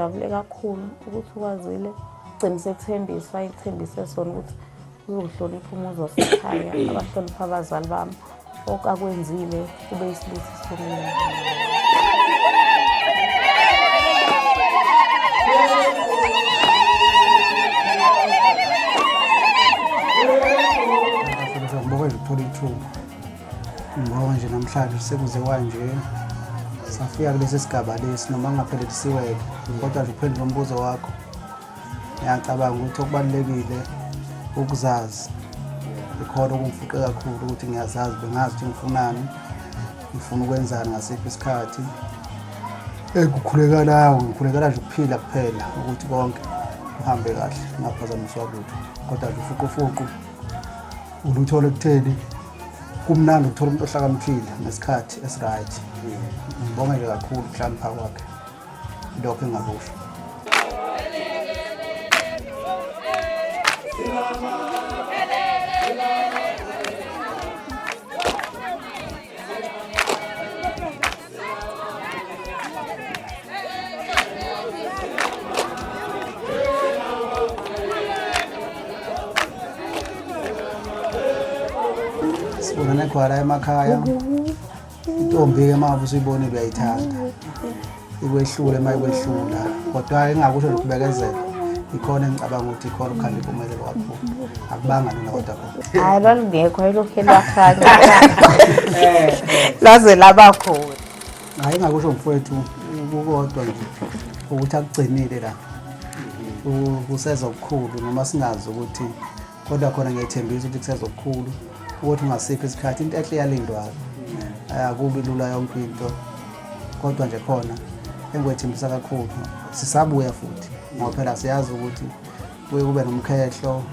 ngijabule kakhulu ukuthi ukwazile ugcina sekuthembisa ithembise sona ukuthi uzohlonipha umuzi wasekhaya abahlonipha abazali bami okakwenzile kube isibuthi somini. Ngibonga ukuthola ithuba. Ngoba nje namhlanje sekuze kanje safika kulesi sigaba lesi noma ngaphelelisiwe kodwa nje uphendula umbuzo wakho. Ngiyacabanga ukuthi okubalekile ukuzazi. Ikhona okungifuqe kakhulu ukuthi ngiyazazi bengazi ukuthi ngifunani. Ngifuna ukwenzani ngasiphi isikhathi. Ukukhuleka lawo ngikhulekela nje ukuphila kuphela ukuthi konke kuhambe kahle ngaphazamiswa lutho. Kodwa nje ufuqufuqu uluthola ekutheni kumnandi ukuthola umuntu ohlakaniphile ngesikhathi esiright. Ngibonga nje kakhulu ukuhlakanipha kwakhe. Lokho engakusho. Sibona khwala emakhaya. Intombi emavu siyibona uyayithanda. Ikwehlule mayikwehlula. Kodwa engakusho ukubekezela. Ikhona engicabanga ukuthi ikhona ukukhandla impumelelo kakhulu. Akubanga lona kodwa khona. Hayi lolungekho elokhe lakhanya. Laze laba khona. Hayi engakusho mfowethu ukodwa nje ukuthi akugcinile la. Kuseza okukhulu noma singazi ukuthi kodwa khona ngiyethembisa ukuthi kuseza okukhulu. Ukuthi ungasiphi isikhathi into ehle yalindwayo. Akubi lula yonke into. Kodwa nje khona engwethembisa kakhulu. Sisabuya futhi. Ngoba phela siyazi ukuthi kube nomkhehlo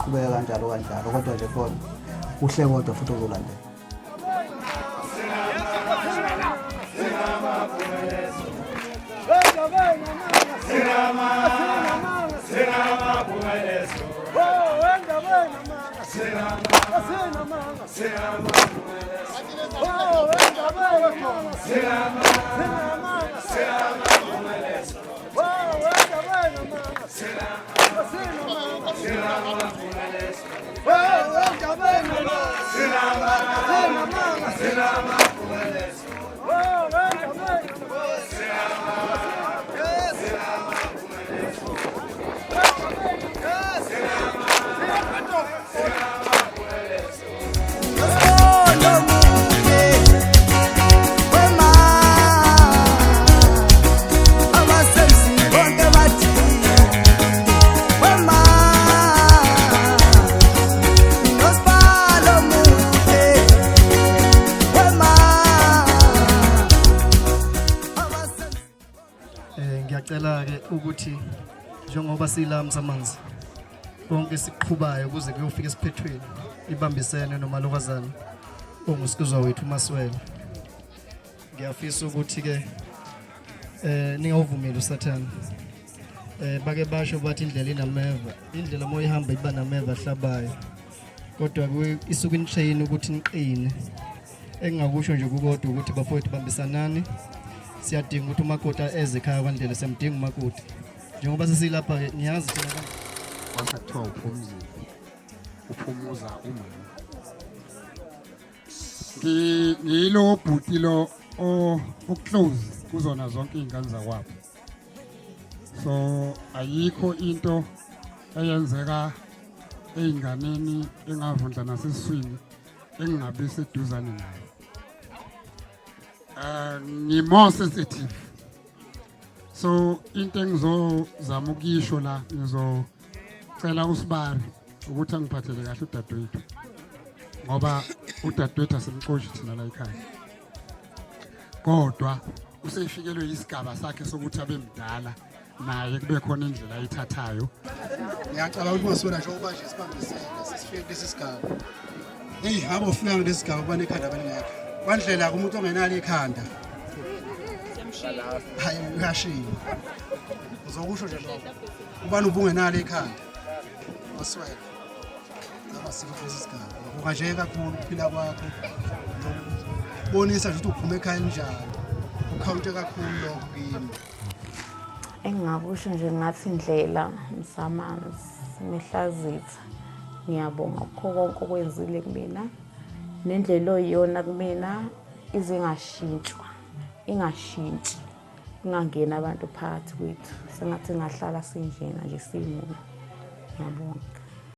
kubeka kanjalo kodwa nje khona uhle kodwa futhi uzolandela. Ngiyacela ke ukuthi njengoba silami samanzi konke siqhubhayo kuze kuyofika esiphethweni ibambisene nomalokazana ongusikuzwa wethu uMaswele. Ngiyafisa ukuthi ke ningawuvumeli uSathane. Bake basho bathi indlela inameva, indlela moyihamba iba nameva hlabayo. Kodwa isuka intrain ukuthi niqine. Engingakusho nje kukodwa ukuthi bafowethu bambisanani. Siyadinga ukuthi umakoti eze ekhaya kwandlela semdinga umakoti. Njengoba sesilapha ke ngiyazi thina wasathiwa uphumuza umama. Ngilo bhuti lo close kuzona zonke izingane zakwabo. So ayikho into eyenzeka einganeni engavundla nasesiswini engingabe seduzane nayo. More sensitive. So into engizozama ukuyisho la ngizocela uSibari ukuthi angiphathele kahle udadewethu. Ngoba udadewethu asemxoshi thina la ekhaya. Kodwa usefikelwe isigaba sakhe sokuthi abe mdala naye kube khona indlela ayithathayo. Ngiyacabanga ukuthi masona njengoba nje sibambisene sesifike kulesi sigaba. Hamba ufika kulesi sigaba kuba nekhanda balingekho. Kwandlela umuntu ongenalo ikhanda. Hayi uyashila. Uzokusho nje lokho. Ubani ubungenalo ikhanda. Maswele. Abasifike kulesi sigaba. Ukanje kakhulu ukuphila kwakho. Bonisa nje ukuthi uphume ekhaya njalo. Ukhawunte kakhulu lokho kimi. Engingakusho nje ngathi indlela Msamanzi Mihlazitha, ngiyabonga kukho konke okwenzile kumina nendlela oyiyona kumina ize ingashintshi ingangena abantu phakathi kwethu sengathi ngahlala sinjena nje simunye. Ngiyabonga.